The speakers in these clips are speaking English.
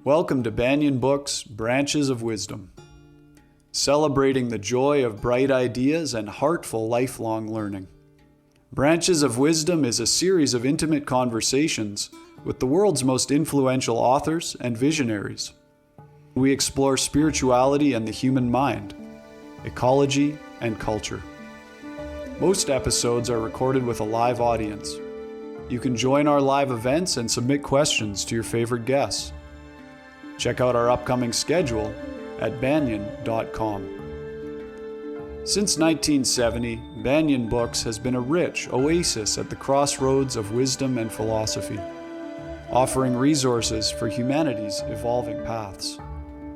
Welcome to Banyan Books, Branches of Wisdom, celebrating the joy of bright ideas and heartful lifelong learning. Branches of Wisdom is a series of intimate conversations with the world's most influential authors and visionaries. We explore spirituality and the human mind, ecology and culture. Most episodes are recorded with a live audience. You can join our live events and submit questions to your favorite guests. Check out our upcoming schedule at banyan.com. Since 1970, Banyan Books has been a rich oasis at the crossroads of wisdom and philosophy, offering resources for humanity's evolving paths.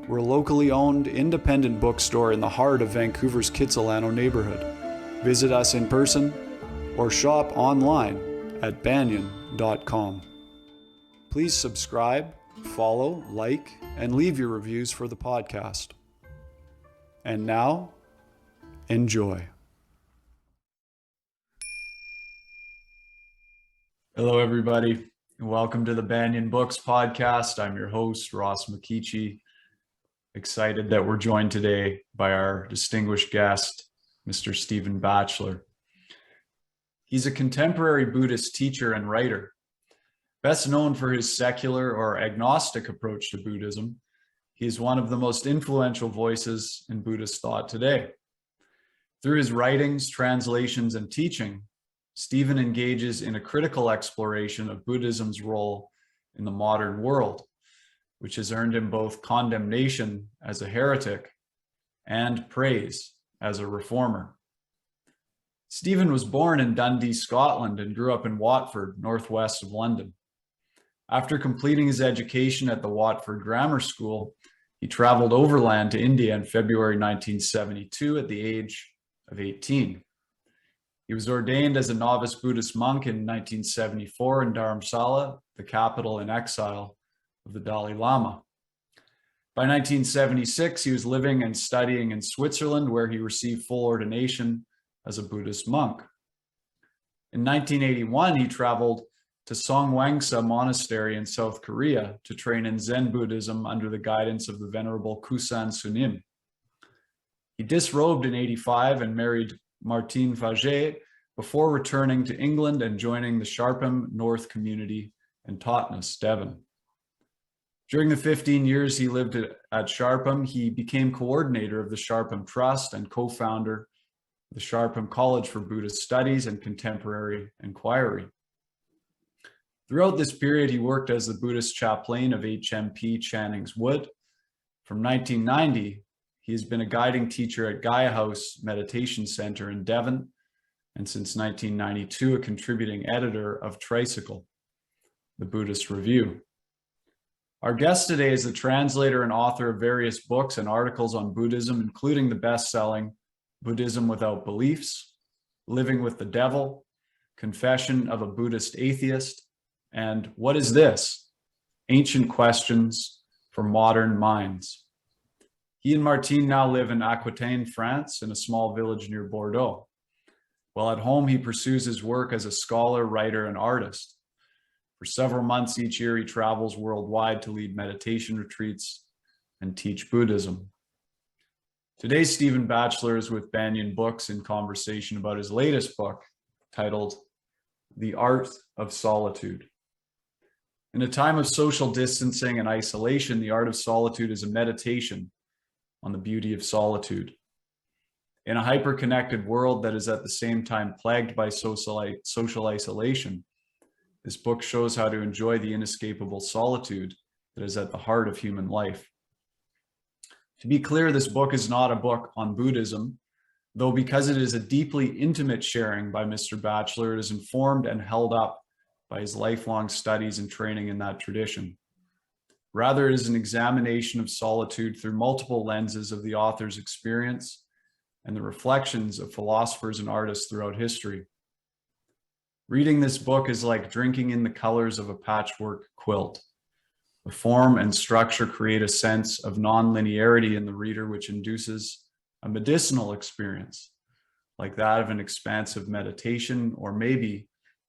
We're a locally owned, independent bookstore in the heart of Vancouver's Kitsilano neighborhood. Visit us in person or shop online at banyan.com. Please subscribe, follow, like, and leave your reviews for the podcast. And now, enjoy. Hello, everybody, and welcome to the Banyan Books podcast. I'm your host, Ross McKeachie. Excited that we're joined today by our distinguished guest, Mr. Stephen Batchelor. He's a contemporary Buddhist teacher and writer. Best known for his secular or agnostic approach to Buddhism, he is one of the most influential voices in Buddhist thought today. Through his writings, translations, and teaching, Stephen engages in a critical exploration of Buddhism's role in the modern world, which has earned him both condemnation as a heretic and praise as a reformer. Stephen was born in Dundee, Scotland, and grew up in Watford, northwest of London. After completing his education at the Watford Grammar School, he traveled overland to India in February 1972 at the age of 18. He was ordained as a novice Buddhist monk in 1974 in Dharamsala, the capital in exile of the Dalai Lama. By 1976, he was living and studying in Switzerland, where he received full ordination as a Buddhist monk. In 1981, he traveled to Songwangsa Monastery in South Korea to train in Zen Buddhism under the guidance of the Venerable Kusan Sunim. He disrobed in 85 and married Martine Faget before returning to England and joining the Sharpham North community in Totnes, Devon. During the 15 years he lived at Sharpham, he became coordinator of the Sharpham Trust and co-founder of the Sharpham College for Buddhist Studies and Contemporary Inquiry. Throughout this period, he worked as the Buddhist chaplain of HMP Channings Wood. From 1990, he has been a guiding teacher at Gaia House Meditation Center in Devon, and since 1992, a contributing editor of Tricyle, the Buddhist Review. Our guest today is the translator and author of various books and articles on Buddhism, including the bestselling Buddhism Without Beliefs, Living with the Devil, Confession of a Buddhist Atheist, and What is This? Ancient Questions for Modern Minds. He and Martine now live in Aquitaine, France, in a small village near Bordeaux. While at home, he pursues his work as a scholar, writer, and artist. For several months each year, he travels worldwide to lead meditation retreats and teach Buddhism. Today, Stephen Batchelor is with Banyan Books in conversation about his latest book, titled The Art of Solitude. In a time of social distancing and isolation, The Art of Solitude is a meditation on the beauty of solitude. In a hyperconnected world that is at the same time plagued by social isolation, this book shows how to enjoy the inescapable solitude that is at the heart of human life. To be clear, this book is not a book on Buddhism, though because it is a deeply intimate sharing by Mr. Batchelor, it is informed and held up by his lifelong studies and training in that tradition. Rather, it is an examination of solitude through multiple lenses of the author's experience and the reflections of philosophers and artists throughout history. Reading this book is like drinking in the colors of a patchwork quilt. The form and structure create a sense of non-linearity in the reader, which induces a medicinal experience, like that of an expansive meditation, or maybe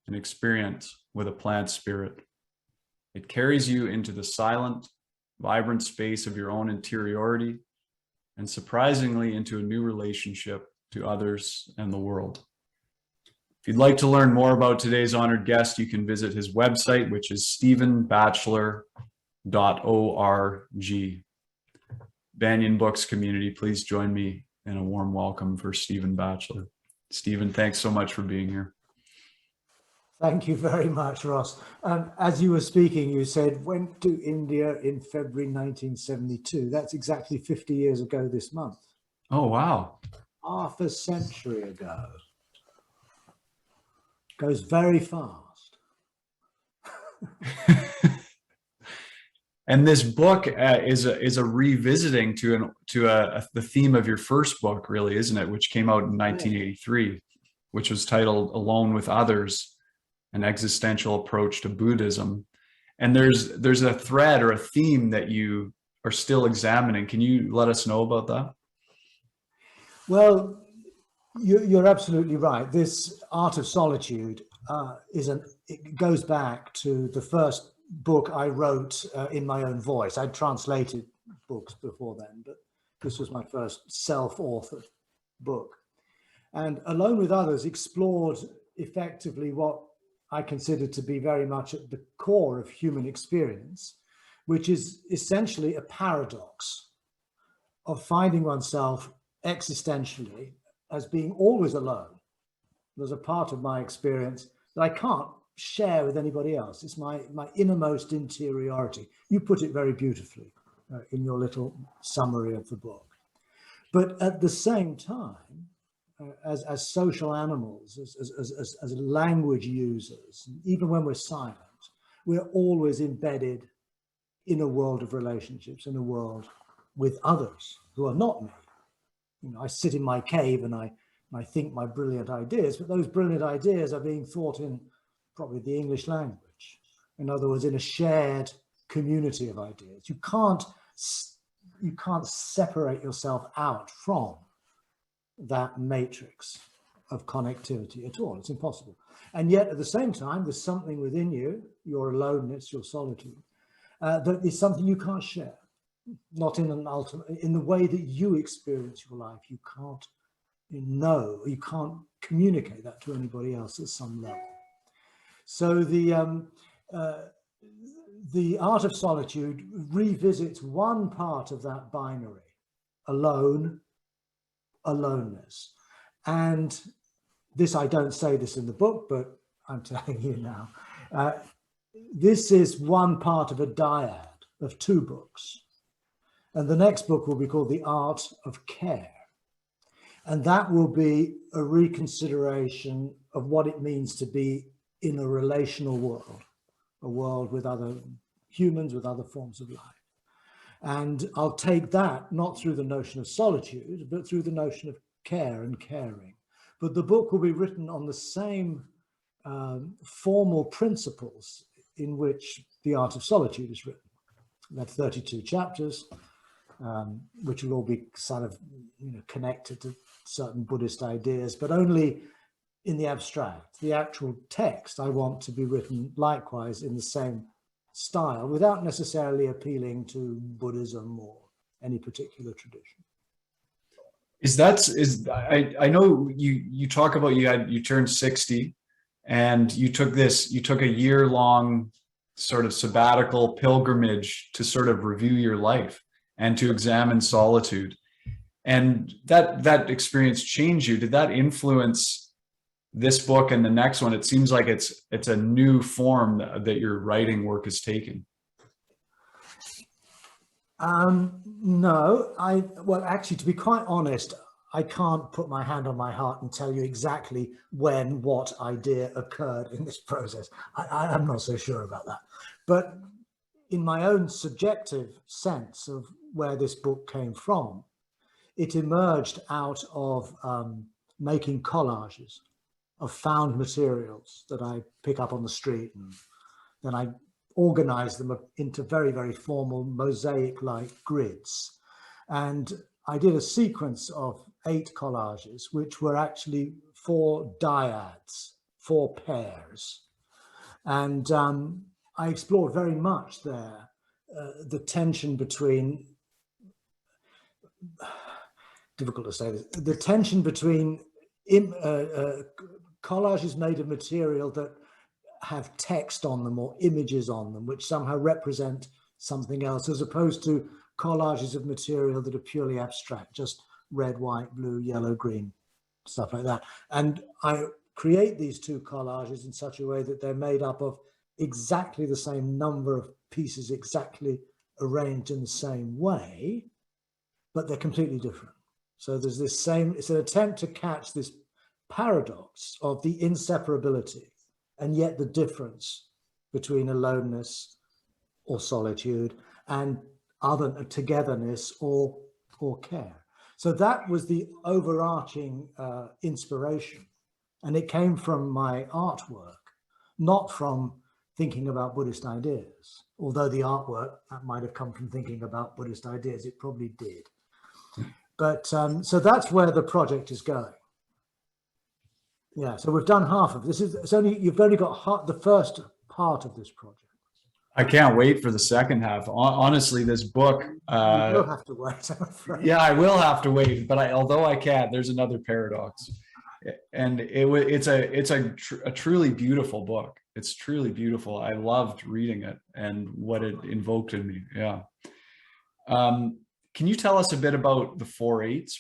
an experience with a plant spirit. It carries you into the silent vibrant space of your own interiority, and surprisingly into a new relationship to others and the world. If you'd like to learn more about today's honored guest, you can visit his website, which is stephenbatchelor.org. Banyan Books community, please join me in a warm welcome for Stephen Batchelor. Stephen, thanks so much for being here. Thank you very much, Ross. As you were speaking, you said went to India in February 1972. That's exactly 50 years ago this month. Oh, wow. Half a century ago. Goes very fast. And this book is a revisiting to the theme of your first book, really, isn't it? Which came out in 1983, which was titled "Alone with Others: An Existential Approach to Buddhism." And there's a thread or a theme that you are still examining. Can you let us know about that? Well, you're absolutely right. This Art of Solitude it goes back to the first book I wrote in my own voice. I'd translated books before then, but this was my first self-authored book. And Alone with Others explored effectively what I consider to be very much at the core of human experience, which is essentially a paradox of finding oneself existentially as being always alone. There's a part of my experience that I can't share with anybody else. It's my innermost interiority. You put it very beautifully in your little summary of the book. But at the same time, as social animals, as language users, even when we're silent, we're always embedded in a world of relationships, in a world with others who are not me. You know, I sit in my cave and I think my brilliant ideas, but those brilliant ideas are being thought in probably the English language. In other words, in a shared community of ideas. You can't separate yourself out from that matrix of connectivity at all. It's impossible. And yet at the same time, there's something within you, your aloneness, your solitude, that is something you can't share. Not in the way that you experience your life. You can't you can't communicate that to anybody else at some level. So the Art of Solitude revisits one part of that binary, alone, aloneness. And this, I don't say this in the book, but I'm telling you now. This is one part of a dyad of two books. And the next book will be called The Art of Care. And that will be a reconsideration of what it means to be in a relational world, a world with other humans, with other forms of life. And I'll take that not through the notion of solitude, but through the notion of care and caring. But the book will be written on the same formal principles in which The Art of Solitude is written. That's 32 chapters, which will all be sort of connected to certain Buddhist ideas, but only in the abstract. The actual text I want to be written likewise in the same style, without necessarily appealing to Buddhism or any particular tradition. I know you talk about you turned 60 and you took a year-long sort of sabbatical pilgrimage to sort of review your life and to examine solitude. And that experience changed you. Did that influence this book and the next one? It seems like it's a new form that your writing work is taking. No, well, actually, to be quite honest, I can't put my hand on my heart and tell you exactly when what idea occurred in this process. I'm not so sure about that. But in my own subjective sense of where this book came from, it emerged out of making collages of found materials that I pick up on the street, and then I organize them into very, very formal mosaic-like grids. And I did a sequence of 8 collages, which were actually 4 dyads, 4 pairs. And I explored very much there the tension between, difficult to say this, the tension between collages made of material that have text on them or images on them, which somehow represent something else, as opposed to collages of material that are purely abstract, just red, white, blue, yellow, green, stuff like that. And I create these two collages in such a way that they're made up of exactly the same number of pieces, exactly arranged in the same way, but they're completely different. So there's this same, it's an attempt to catch this paradox of the inseparability and yet the difference between aloneness or solitude and other togetherness or care. So that was the overarching inspiration. And it came from my artwork, not from thinking about Buddhist ideas. Although the artwork that might have come from thinking about Buddhist ideas, it probably did. But so that's where the project is going. Yeah, so we've done half of this. You've only got the first part of this project. I can't wait for the second half. Honestly, this book. You will have to wait, I'm afraid. Yeah, I will have to wait. But although I can't, there's another paradox, and it's a truly beautiful book. It's truly beautiful. I loved reading it and what it invoked in me. Yeah. Can you tell us a bit about the 4/8?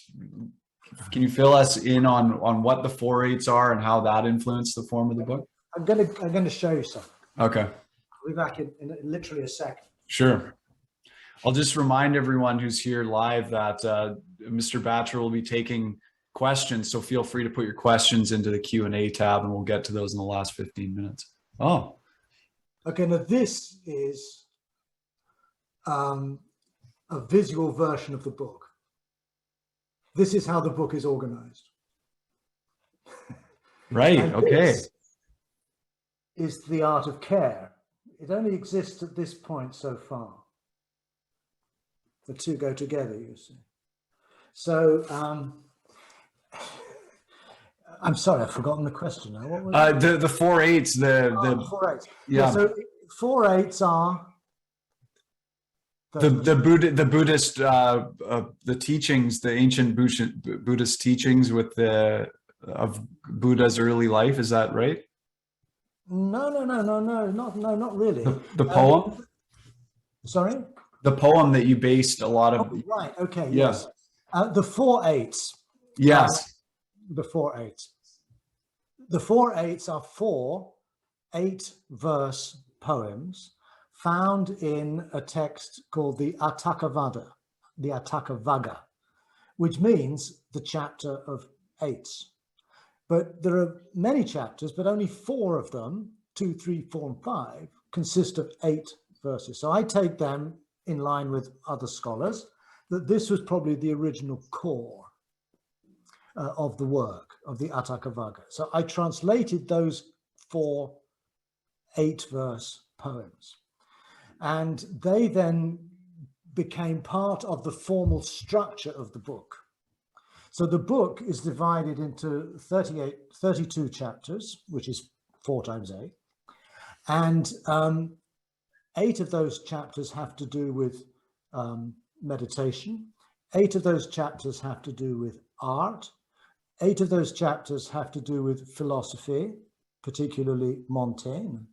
Can you fill us in on what the 4/8 are and how that influenced the form of the book? I'm gonna show you something. Okay. I'll be back in literally a second. Sure. I'll just remind everyone who's here live that Mr. Batchelor will be taking questions, so feel free to put your questions into the Q&A tab, and we'll get to those in the last 15 minutes. Oh. Okay, now this is a visual version of the book. This is how the book is organized. Right, okay. This is the art of care. It only exists at this point so far. The two go together, you see. So, I'm sorry, I've forgotten the question now. What was it? The 4/8, the 4/8. yeah. So 4/8 are the Buddhist the teachings, the ancient Buddhist teachings of Buddha's early life. Is that right? No, not really. The poem. Sorry. The poem that you based a lot of. Oh, right. Okay. Yes. The 4/8. Yes. The 4/8. The 4/8 are 4 8-verse poems found in a text called the Atthakavagga, which means the chapter of 8s. But there are many chapters, but only 4 of them, 2, 3, 4, and 5, consist of 8 verses. So I take them in line with other scholars that this was probably the original core of the work of the Atthakavagga. So I translated those 4 8-verse poems, and they then became part of the formal structure of the book. So the book is divided into 32 chapters, which is 4 times 8. And 8 of those chapters have to do with meditation. 8 of those chapters have to do with art. 8 of those chapters have to do with philosophy, particularly Montaigne.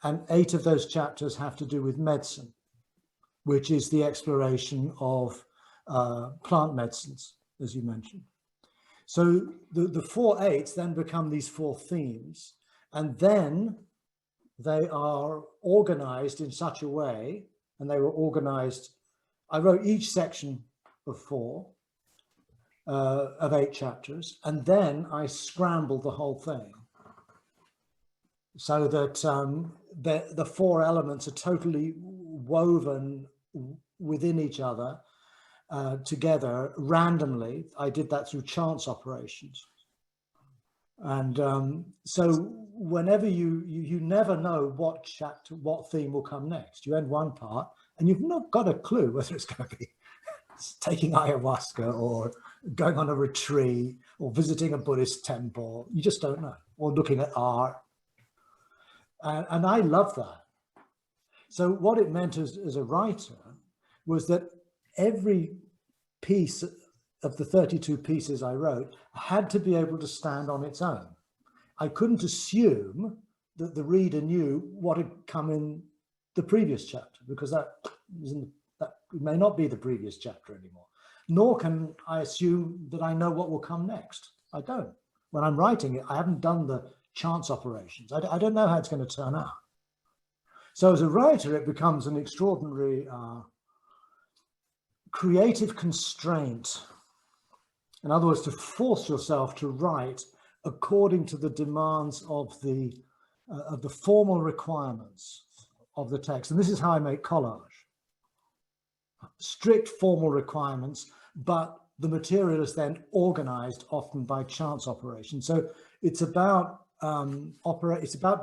And 8 of those chapters have to do with medicine, which is the exploration of plant medicines, as you mentioned. So the 4/8 then become these 4 themes, and then they are organized in such a way, and they were organized, I wrote each section of 4, of 8 chapters, and then I scrambled the whole thing so that the 4 elements are totally woven within each other, together randomly. I did that through chance operations. And so whenever you never know what chapter, what theme will come next. You end one part and you've not got a clue whether it's going to be taking ayahuasca or going on a retreat or visiting a Buddhist temple. You just don't know, or looking at art. And I love that. So what it meant as a writer was that every piece of the 32 pieces I wrote had to be able to stand on its own. I couldn't assume that the reader knew what had come in the previous chapter, because that may not be the previous chapter anymore. Nor can I assume that I know what will come next. I don't. When I'm writing it, I haven't done the chance operations. I don't know how it's going to turn out. So as a writer, it becomes an extraordinary creative constraint. In other words, to force yourself to write according to the demands of the formal requirements of the text. And this is how I make collage. Strict formal requirements, but the material is then organized often by chance operations. So it's about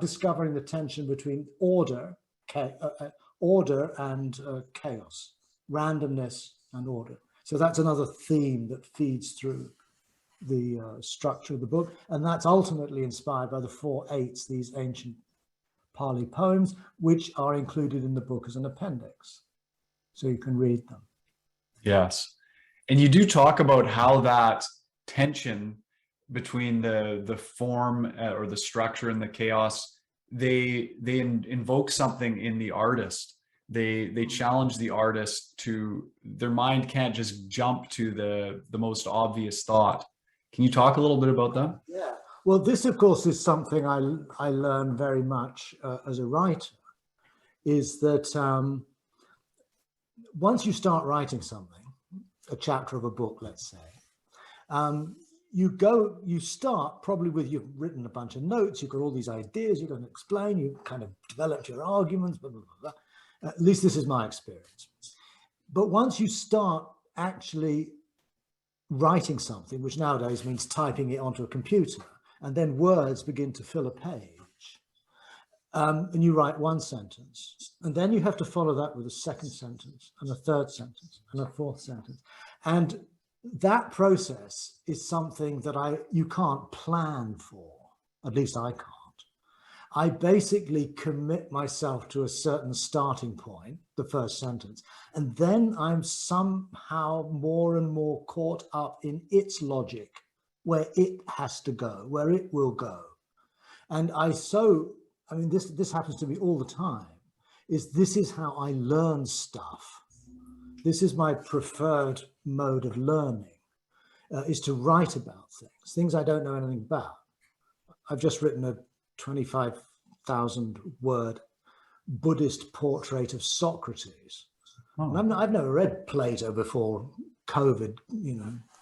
discovering the tension between order and chaos, randomness and order. So that's another theme that feeds through the structure of the book, and that's ultimately inspired by the 4 eights, these ancient Pali poems, which are included in the book as an appendix, so you can read them. Yes, and you do talk about how that tension between the form or the structure and the chaos, they invoke something in the artist. They challenge the artist to, their mind can't just jump to the most obvious thought. Can you talk a little bit about that? Yeah, well, this of course is something I learned very much as a writer, is that once you start writing something, a chapter of a book, let's say, you start probably with, you've written a bunch of notes, you've got all these ideas, you're going to explain, you've kind of developed your arguments, blah, blah, blah, blah. At least this is my experience. But once you start actually writing something, which nowadays means typing it onto a computer, and then words begin to fill a page, and you write one sentence, and then you have to follow that with a second sentence, and a third sentence, and a fourth sentence. And that process is something that you can't plan for, at least I can't. I basically commit myself to a certain starting point, the first sentence, and then I'm somehow more and more caught up in its logic, where it has to go, where it will go. And this happens to me all the time, this is how I learn stuff. This is my preferred mode of learning, is to write about things I don't know anything about. I've just written a 25,000 word Buddhist portrait of Socrates. Oh. And I've never read Plato before COVID,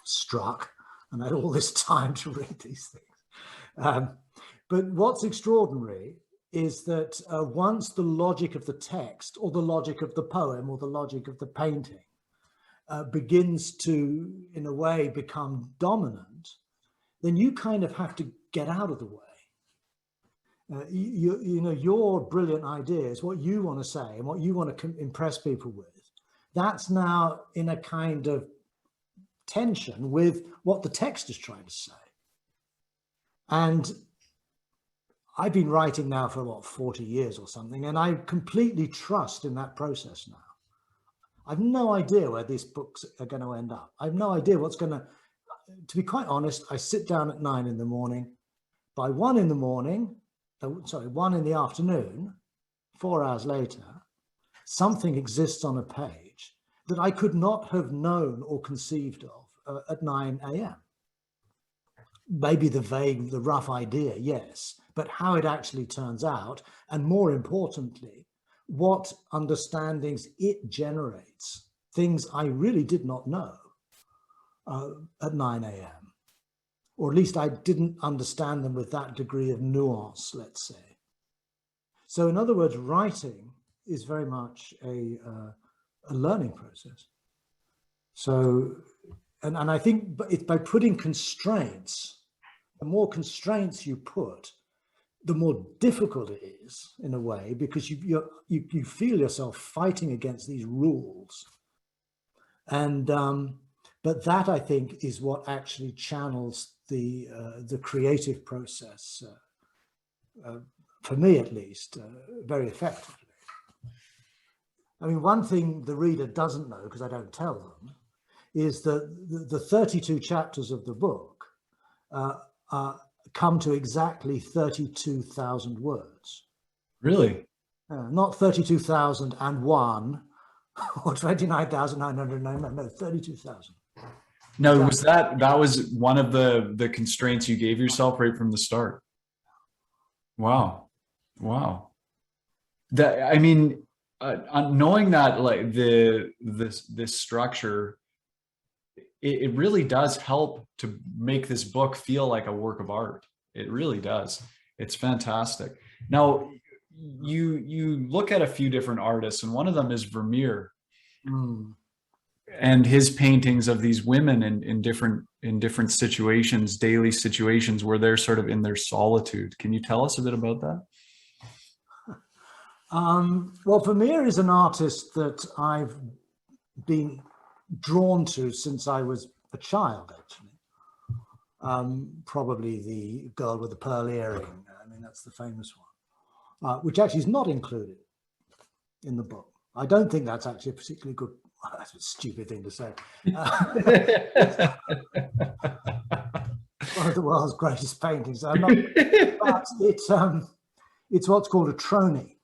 struck, and I had all this time to read these things. But what's extraordinary is that once the logic of the text, or the logic of the poem, or the logic of the painting begins to, in a way, become dominant, then you kind of have to get out of the way. Your brilliant ideas, what you want to say and what you want to impress people with, that's now in a kind of tension with what the text is trying to say. And I've been writing now for 40 years or something, and I completely trust in that process now. I've no idea where these books are going to end up. I have no idea what's going to be quite honest, I sit down at 9 in the morning. By 1 in the afternoon, 4 hours later, something exists on a page that I could not have known or conceived of at 9 a.m. Maybe the rough idea, yes, but how it actually turns out, and more importantly, what understandings it generates, things I really did not know at 9 a.m. Or at least I didn't understand them with that degree of nuance, let's say. So in other words, writing is very much a learning process. So, and I think it's by putting constraints, the more constraints you put, the more difficult it is in a way, because you feel yourself fighting against these rules. And but that, I think, is what actually channels the creative process, for me at least, very effectively. I mean, one thing the reader doesn't know, because I don't tell them, is that the 32 chapters of the book come to exactly 32,000 words. Really? Not 32,001 or 29,999, no, 32,000. No, Exactly. that was one of the constraints you gave yourself right from the start? Wow. Wow. That, I mean, knowing that, like, this structure, it really does help to make this book feel like a work of art. It really does. It's fantastic. Now, you look at a few different artists, and one of them is Vermeer, Mm. and his paintings of these women in different situations, daily situations, where they're sort of in their solitude. Can you tell us a bit about that? Well, Vermeer is an artist that I've been drawn to since I was a child, actually. Probably the girl with the pearl earring. I mean, that's the famous one, which actually is not included in the book. I don't think that's actually a particularly good, that's a stupid thing to say. One of the world's greatest paintings. But it's what's called a tronie.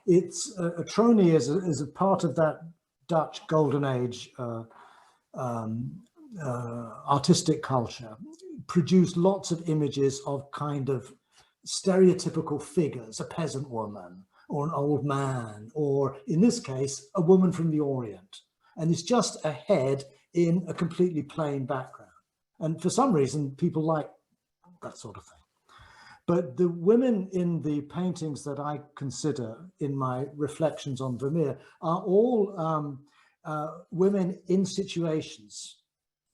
It's a tronie is a part of that Dutch Golden Age artistic culture. Produced lots of images of kind of stereotypical figures, a peasant woman or an old man, or in this case, a woman from the Orient. And it's just a head in a completely plain background. And for some reason, people like that sort of thing. But the women in the paintings that I consider in my reflections on Vermeer are all women in situations,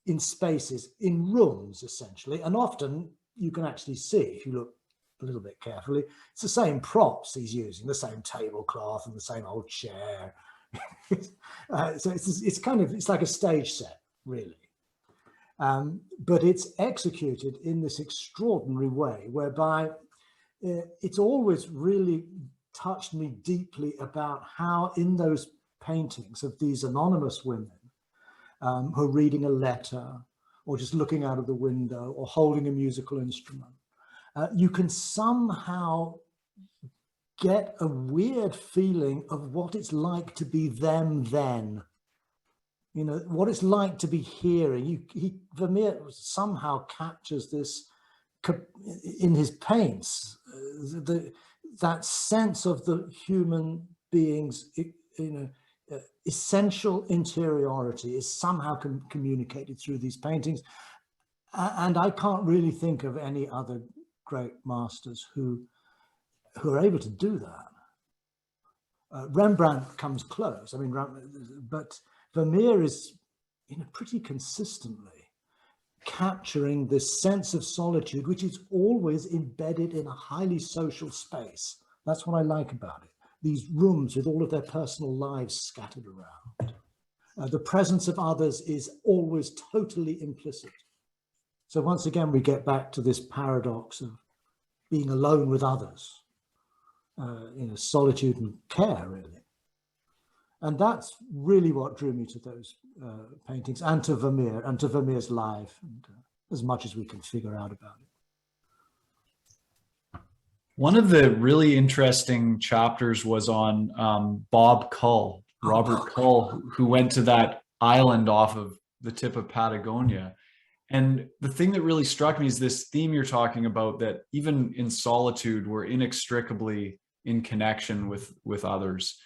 in spaces, in rooms, essentially. And often you can actually see, if you look a little bit carefully, it's the same props he's using, the same tablecloth and the same old chair. So it's like a stage set, really. But it's executed in this extraordinary way, whereby it's always really touched me deeply about how in those paintings of these anonymous women who are reading a letter or just looking out of the window or holding a musical instrument, you can somehow get a weird feeling of what it's like to be them then. You know, what it's like to be hearing. Vermeer somehow captures this in his paints, that sense of the human being's, essential interiority is somehow communicated through these paintings. And I can't really think of any other great masters who are able to do that. Rembrandt comes close. I mean, but Vermeer is, pretty consistently capturing this sense of solitude, which is always embedded in a highly social space. That's what I like about it. These rooms with all of their personal lives scattered around. The presence of others is always totally implicit. So once again, we get back to this paradox of being alone with others, solitude and care, really. And that's really what drew me to those paintings and to Vermeer and to Vermeer's life, and as much as we can figure out about it. One of the really interesting chapters was on Bob Cull, Robert Cull, who went to that island off of the tip of Patagonia. And the thing that really struck me is this theme you're talking about, that even in solitude, we're inextricably in connection with others.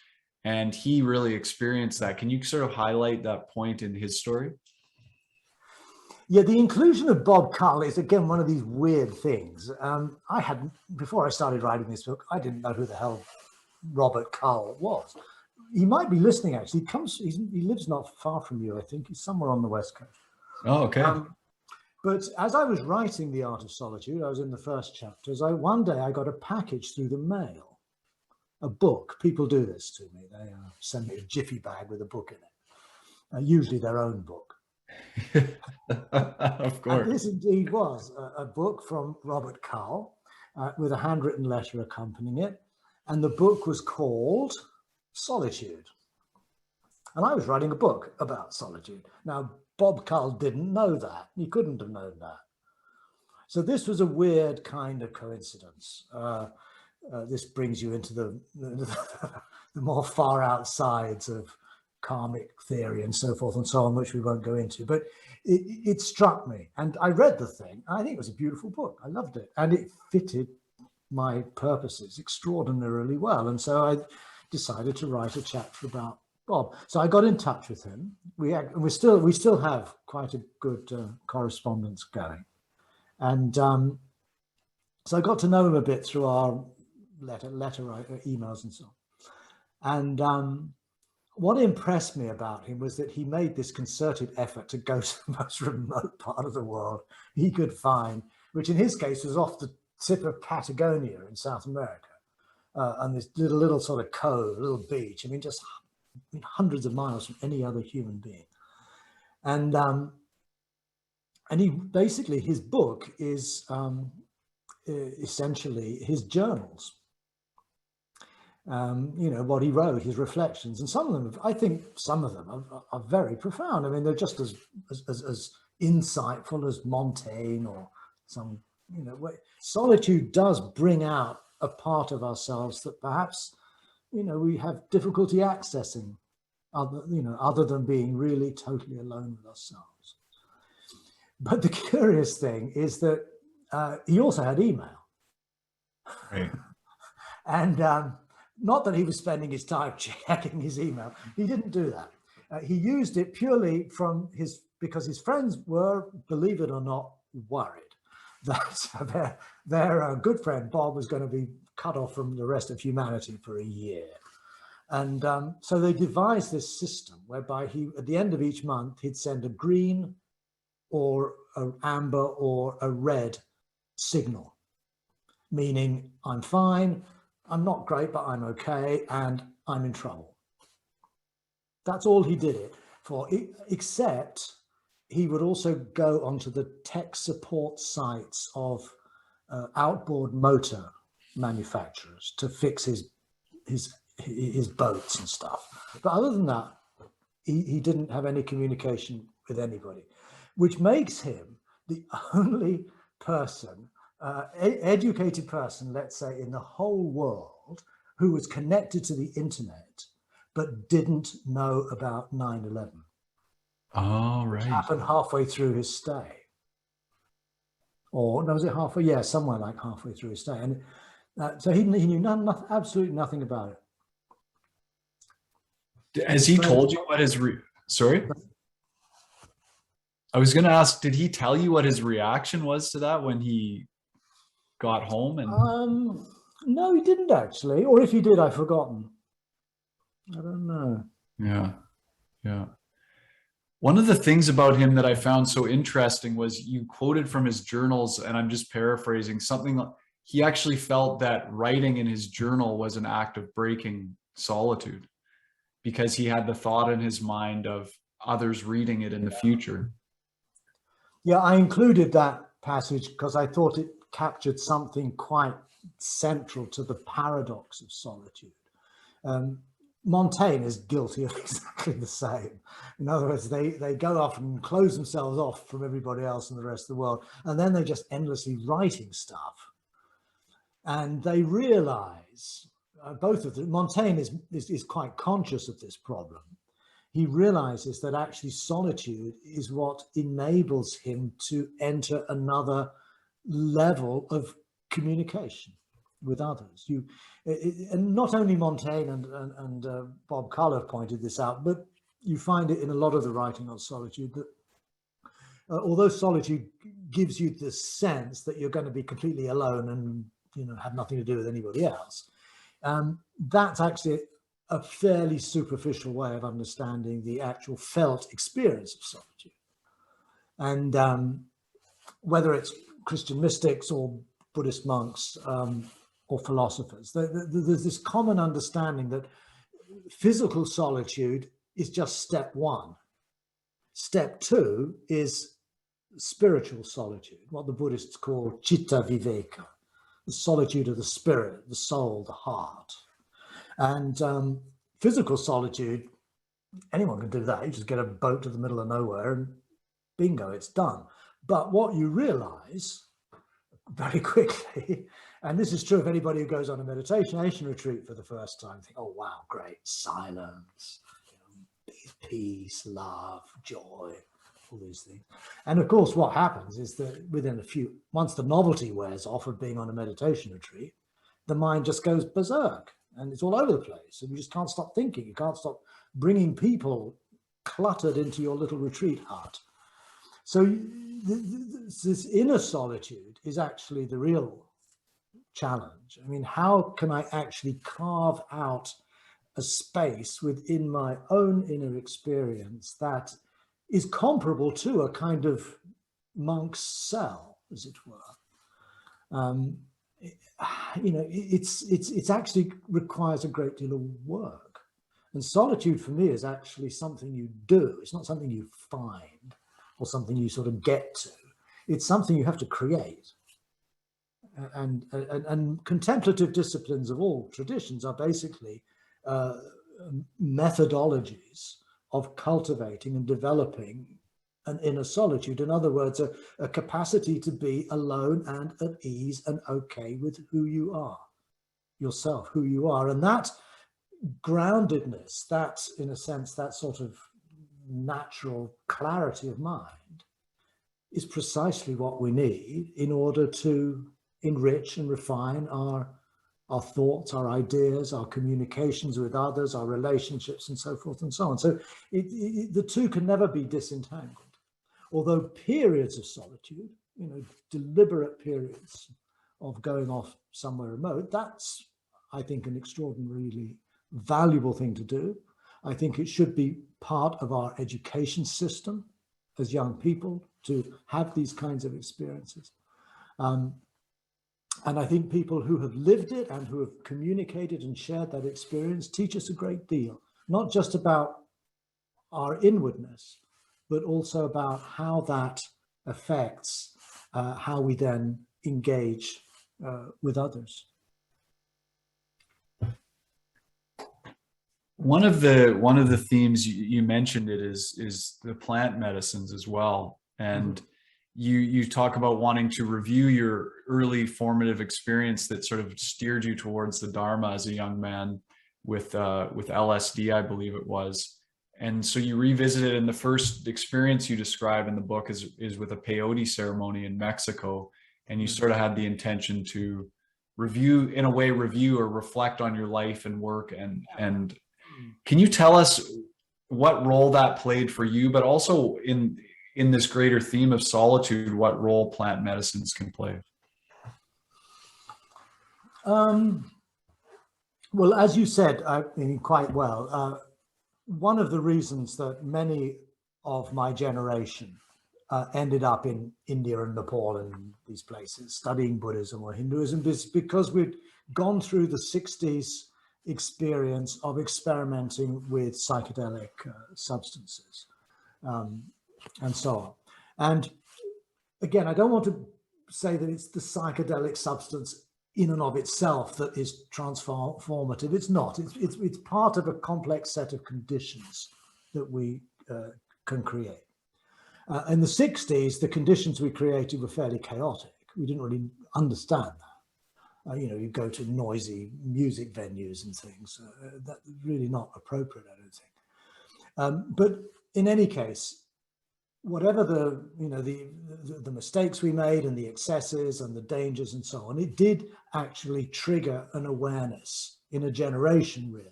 And he really experienced that. Can you sort of highlight that point in his story? Yeah, the inclusion of Bob Cull is, again, one of these weird things. Before I started writing this book, I didn't know who the hell Robert Cull was. He might be listening, actually. He lives not far from you, I think. He's somewhere on the West Coast. Oh, okay. But as I was writing The Art of Solitude, I was in the first chapters. One day I got a package through the mail, a book. People do this to me. They send me a jiffy bag with a book in it, usually their own book. Of course. And this indeed was a book from Robert Cull with a handwritten letter accompanying it. And the book was called solitude. And I was writing a book about solitude. Now, Bob Cull didn't know that. He couldn't have known that. So this was a weird kind of coincidence. This brings you into the more far out sides of karmic theory and so forth and so on, which we won't go into. But it struck me, and I read the thing. I think it was a beautiful book. I loved it, and it fitted my purposes extraordinarily well. And so I decided to write a chapter about Bob. So I got in touch with him. We still have quite a good correspondence going, and so I got to know him a bit through our emails and so on. And what impressed me about him was that he made this concerted effort to go to the most remote part of the world he could find, which in his case was off the tip of Patagonia in South America, and this little sort of cove, a little beach. I mean, just hundreds of miles from any other human being. And he basically, his book is essentially his journals. What he wrote, his reflections, and some of them, I think some of them are very profound. I mean, they're just as insightful as Montaigne or some, solitude does bring out a part of ourselves that perhaps, we have difficulty accessing, other than being really totally alone with ourselves. But the curious thing is that he also had email. Right. And not that he was spending his time checking his email. He didn't do that. He used it purely because his friends were, believe it or not, worried that their good friend Bob was going to be cut off from the rest of humanity for a year. And so they devised this system whereby at the end of each month, he'd send a green or an amber or a red signal, meaning I'm fine, I'm not great, but I'm okay, and I'm in trouble. That's all he did it for, except he would also go onto the tech support sites of outboard motor manufacturers to fix his boats and stuff. But other than that, he didn't have any communication with anybody, which makes him the only person, educated person, let's say, in the whole world who was connected to the internet but didn't know about 9/11. Oh, right. Which happened halfway through his stay. Or no, was it halfway? Yeah, somewhere like halfway through his stay. And so he knew absolutely nothing about it. Has he told you what his sorry? I was going to ask, did he tell you what his reaction was to that when he got home? And no, he didn't actually. Or if he did, I've forgotten. I don't know. Yeah. One of the things about him that I found so interesting was you quoted from his journals, and I'm just paraphrasing something. He actually felt that writing in his journal was an act of breaking solitude because he had the thought in his mind of others reading it in the future. Yeah, I included that passage because I thought it captured something quite central to the paradox of solitude. Montaigne is guilty of exactly the same. In other words, they go off and close themselves off from everybody else in the rest of the world, and then they're just endlessly writing stuff. And they realize, both of them, Montaigne is quite conscious of this problem. He realizes that actually solitude is what enables him to enter another level of communication with others. And not only Montaigne and Bob Cull have pointed this out, but you find it in a lot of the writing on solitude that although solitude gives you the sense that you're going to be completely alone and have nothing to do with anybody else, that's actually a fairly superficial way of understanding the actual felt experience of solitude. And whether it's Christian mystics or Buddhist monks or philosophers, there's this common understanding that physical solitude is just step one. Step two is spiritual solitude, what the Buddhists call citta viveka, the solitude of the spirit, the soul, the heart. And Physical solitude, anyone can do that. You just get a boat to the middle of nowhere and bingo, it's done. But what you realize very quickly, and this is true of anybody who goes on a meditation retreat for the first time, think, oh, wow, great, silence, peace, love, joy, all these things. And of course, what happens is that once the novelty wears off of being on a meditation retreat, the mind just goes berserk and it's all over the place. And you just can't stop thinking. You can't stop bringing people cluttered into your little retreat hut. So this inner solitude is actually the real challenge. I mean, how can I actually carve out a space within my own inner experience that is comparable to a kind of monk's cell, as it were? It's actually requires a great deal of work. And solitude for me is actually something you do. It's not something you find or something you sort of get to. It's something you have to create. And contemplative disciplines of all traditions are basically methodologies of cultivating and developing an inner solitude. In other words, a capacity to be alone and at ease and okay with who you are, yourself, who you are. And that groundedness, that, in a sense, that sort of natural clarity of mind is precisely what we need in order to enrich and refine our thoughts, our ideas, our communications with others, our relationships, and so forth and so on. So the two can never be disentangled. Although periods of solitude, deliberate periods of going off somewhere remote, that's, I think, an extraordinarily valuable thing to do. I think it should be part of our education system as young people to have these kinds of experiences. And I think people who have lived it and who have communicated and shared that experience teach us a great deal, not just about our inwardness, but also about how that affects how we then engage with others. One of the themes you mentioned is the plant medicines as well, and you talk about wanting to review your early formative experience that sort of steered you towards the Dharma as a young man with LSD, I believe it was. And so you revisit it, and the first experience you describe in the book is with a peyote ceremony in Mexico, and you sort of had the intention to review or reflect on your life and work. And can you tell us what role that played for you, but also in this greater theme of solitude, what role plant medicines can play? Well, as you said, I mean, quite well, one of the reasons that many of my generation ended up in India and Nepal and these places studying Buddhism or Hinduism is because we'd gone through the 60s experience of experimenting with psychedelic substances and so on. And again, I don't want to say that it's the psychedelic substance in and of itself that is transformative. It's not. It's part of a complex set of conditions that we can create. In the 60s, the conditions we created were fairly chaotic. We didn't really understand that. You go to noisy music venues and things. That's really not appropriate, I don't think. But in any case, whatever the mistakes we made and the excesses and the dangers and so on, it did actually trigger an awareness in a generation, really,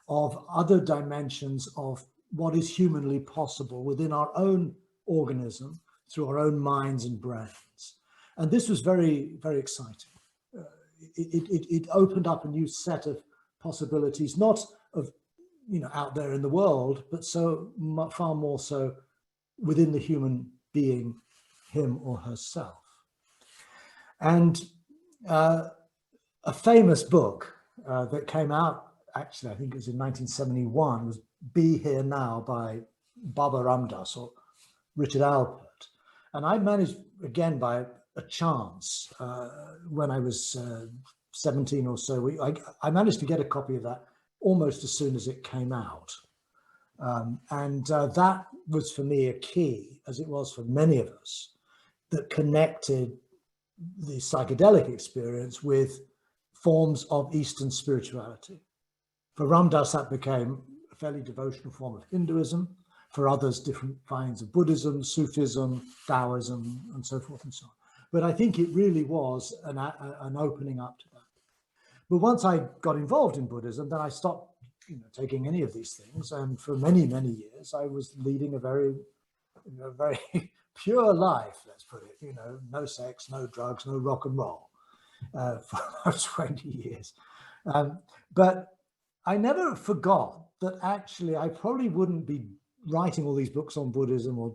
of other dimensions of what is humanly possible within our own organism through our own minds and brains. And this was very, very exciting. It opened up a new set of possibilities, not of, out there in the world, but so far more so within the human being, him or herself. And a famous book that came out, actually, I think it was in 1971, was Be Here Now by Baba Ram Dass or Richard Alpert. And I managed, again, by a chance, when I was 17 or so, I managed to get a copy of that almost as soon as it came out. That was for me a key, as it was for many of us, that connected the psychedelic experience with forms of Eastern spirituality. For Ram Dass, that became a fairly devotional form of Hinduism. For others, different kinds of Buddhism, Sufism, Taoism, and so forth and so on. But I think it really was an opening up to that. But once I got involved in Buddhism, then I stopped taking any of these things. And for many, many years, I was leading a very pure life, let's put it, no sex, no drugs, no rock and roll for about 20 years. But I never forgot that actually I probably wouldn't be writing all these books on Buddhism or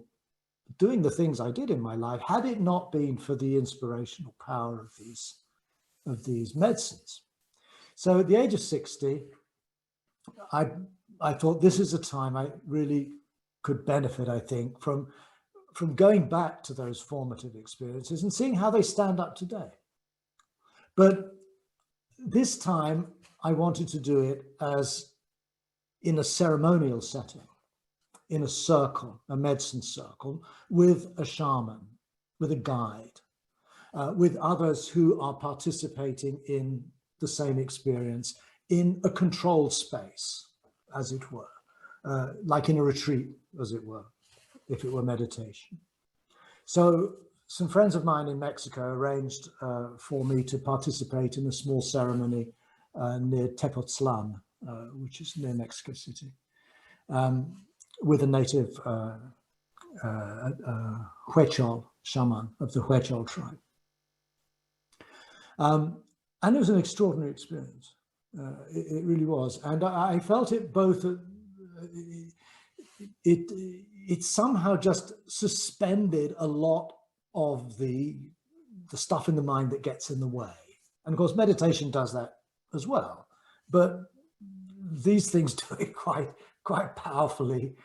doing the things I did in my life had it not been for the inspirational power of these medicines. So at the age of 60, I thought this is a time I really could benefit, I think, from going back to those formative experiences and seeing how they stand up today. But this time I wanted to do it as in a ceremonial setting, in a circle, a medicine circle, with a shaman, with a guide, with others who are participating in the same experience in a controlled space, as it were, like in a retreat, as it were, if it were meditation. So some friends of mine in Mexico arranged for me to participate in a small ceremony near Tepoztlan, which is near Mexico City, with a native Huichol shaman of the Huichol tribe. And it was an extraordinary experience. It really was. And I felt it both, it somehow just suspended a lot of the stuff in the mind that gets in the way. And of course, meditation does that as well. But these things do it quite powerfully,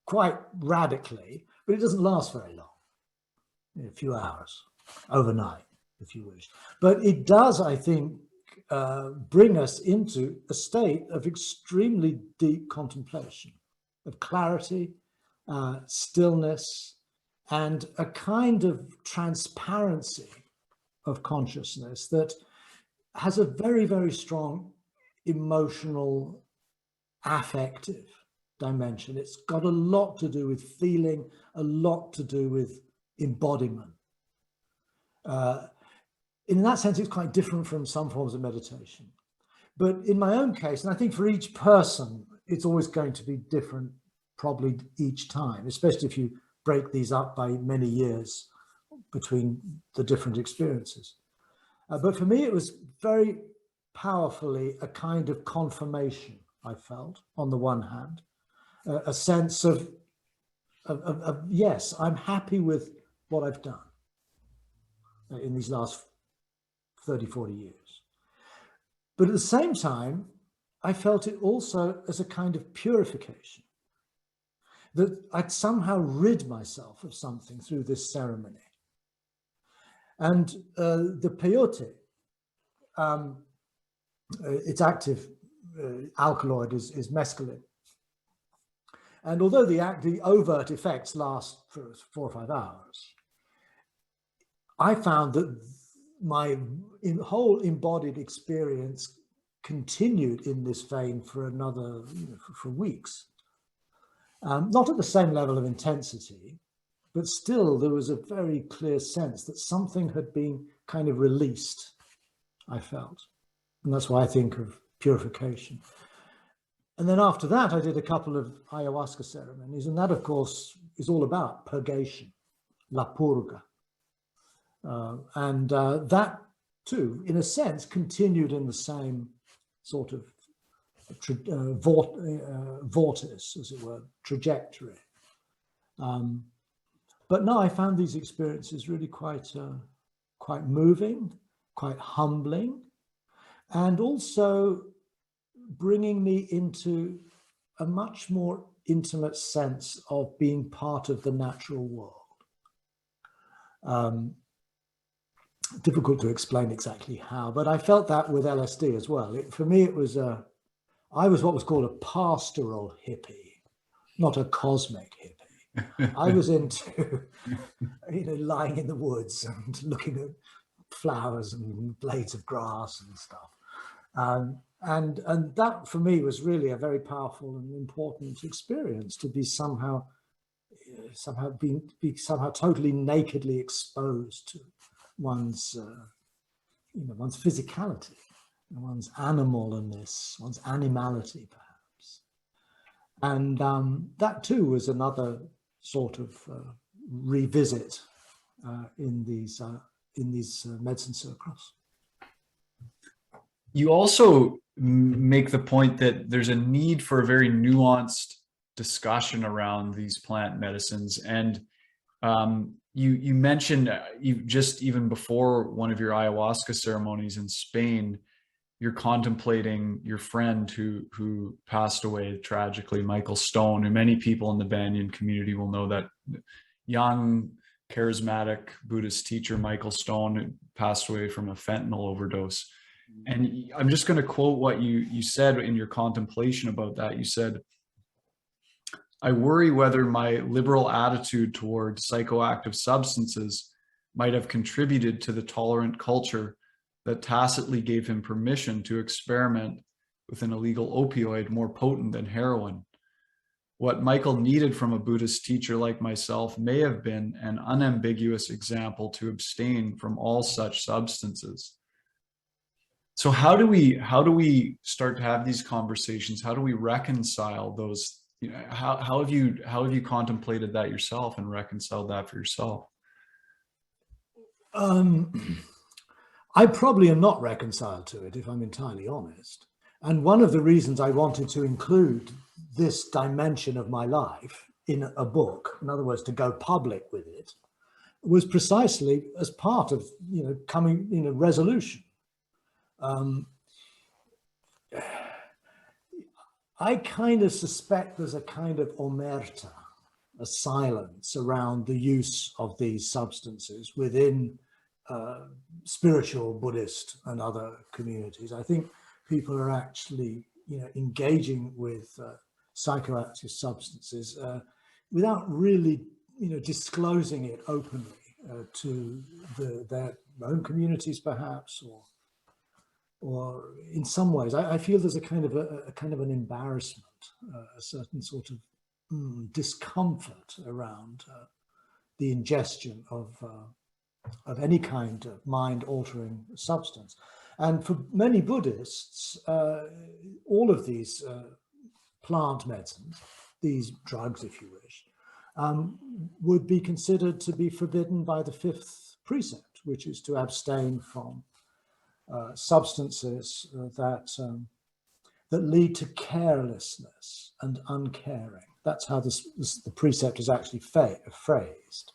quite radically, but it doesn't last very long, a few hours, overnight, if you wish. But it does, I think, bring us into a state of extremely deep contemplation, of clarity, stillness, and a kind of transparency of consciousness that has a very, very strong emotional, affective dimension. It's got a lot to do with feeling, a lot to do with embodiment. In that sense, it's quite different from some forms of meditation. But in my own case, and I think for each person, it's always going to be different, probably each time, especially if you break these up by many years between the different experiences. But for me, it was very powerfully a kind of confirmation, I felt, on the one hand, a sense of yes, I'm happy with what I've done in these last 30, 40 years. But at the same time, I felt it also as a kind of purification, that I'd somehow rid myself of something through this ceremony. And the peyote, its active alkaloid is mescaline. And although the overt effects last for 4 or 5 hours, I found that my whole embodied experience continued in this vein for another, for weeks. Not at the same level of intensity, but still there was a very clear sense that something had been kind of released, I felt. And that's why I think of purification. And then after that, I did a couple of ayahuasca ceremonies, and that, of course, is all about purgation, la purga. That, too, in a sense, continued in the same sort of vortice, as it were, trajectory. But no, I found these experiences really quite moving, quite humbling, and also bringing me into a much more intimate sense of being part of the natural world. Difficult to explain exactly how, but I felt that with LSD as well. For me, it was a I was what was called a pastoral hippie, not a cosmic hippie. I was into, lying in the woods and looking at flowers and blades of grass and stuff. And that for me was really a very powerful and important experience, to be somehow totally nakedly exposed to one's one's physicality, one's animalness, one's animality perhaps. And that too was another sort of revisit in these medicine circles. You also make the point that there's a need for a very nuanced discussion around these plant medicines. And you mentioned even before one of your ayahuasca ceremonies in Spain, you're contemplating your friend who passed away tragically, Michael Stone, who many people in the Banyan community will know, that young, charismatic Buddhist teacher, Michael Stone, who passed away from a fentanyl overdose. And I'm just going to quote what you said in your contemplation about that. You said, "I worry whether my liberal attitude toward psychoactive substances might have contributed to the tolerant culture that tacitly gave him permission to experiment with an illegal opioid more potent than heroin. What Michael needed from a Buddhist teacher like myself may have been an unambiguous example to abstain from all such substances." So how do we start to have these conversations? How do we reconcile those? How have you contemplated that yourself and reconciled that for yourself? I probably am not reconciled to it, if I'm entirely honest. And one of the reasons I wanted to include this dimension of my life in a book, in other words, to go public with it, was precisely as part of coming resolution. I kind of suspect there's a kind of omerta, a silence around the use of these substances within spiritual Buddhist and other communities. I think people are actually engaging with psychoactive substances without really disclosing it openly to their own communities perhaps, or in some ways, I feel there's a kind of an embarrassment, a certain sort of discomfort around the ingestion of any kind of mind-altering substance. And for many Buddhists, all of these plant medicines, these drugs, if you wish, would be considered to be forbidden by the fifth precept, which is to abstain from substances that lead to carelessness and uncaring. That's how the precept is actually phrased.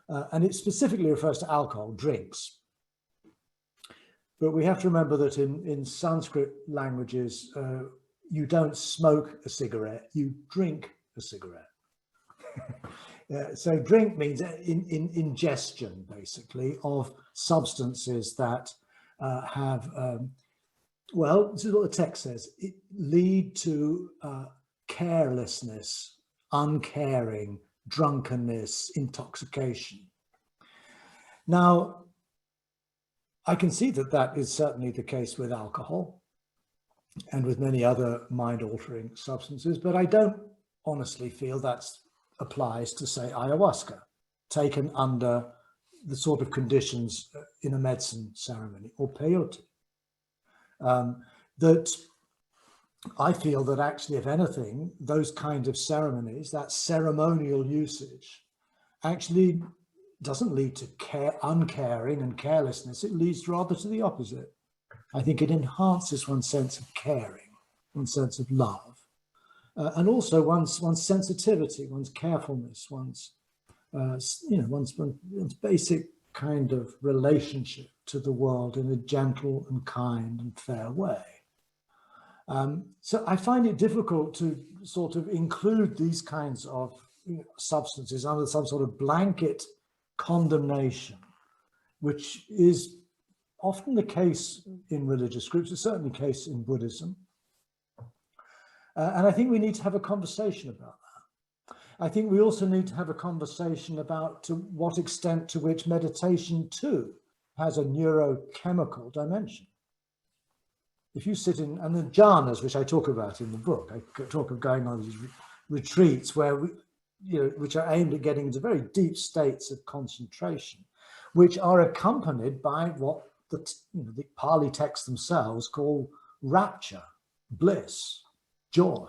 And it specifically refers to alcohol, drinks. But we have to remember that in Sanskrit languages, you don't smoke a cigarette, you drink a cigarette. So drink means ingestion, basically, of substances that have, well, this is what the text says, it lead to carelessness, uncaring, drunkenness, intoxication. Now, I can see that that is certainly the case with alcohol and with many other mind-altering substances, but I don't honestly feel that applies to, say, ayahuasca, taken under the sort of conditions in a medicine ceremony, or peyote. That I feel that actually, if anything, those kinds of ceremonies, that ceremonial usage, actually doesn't lead to uncaring and carelessness. It leads rather to the opposite. I think it enhances one's sense of caring, one's sense of love, and also one's sensitivity, one's carefulness, one's basic kind of relationship to the world in a gentle and kind and fair way. So I find it difficult to sort of include these kinds of substances under some sort of blanket condemnation, which is often the case in religious groups. It's certainly the case in Buddhism. And I think we need to have a conversation about that. I think we also need to have a conversation about to what extent to which meditation too has a neurochemical dimension. If you sit in, and the jhanas, which I talk about in the book, I talk of going on these retreats where which are aimed at getting into very deep states of concentration, which are accompanied by what the Pali texts themselves call rapture, bliss, joy.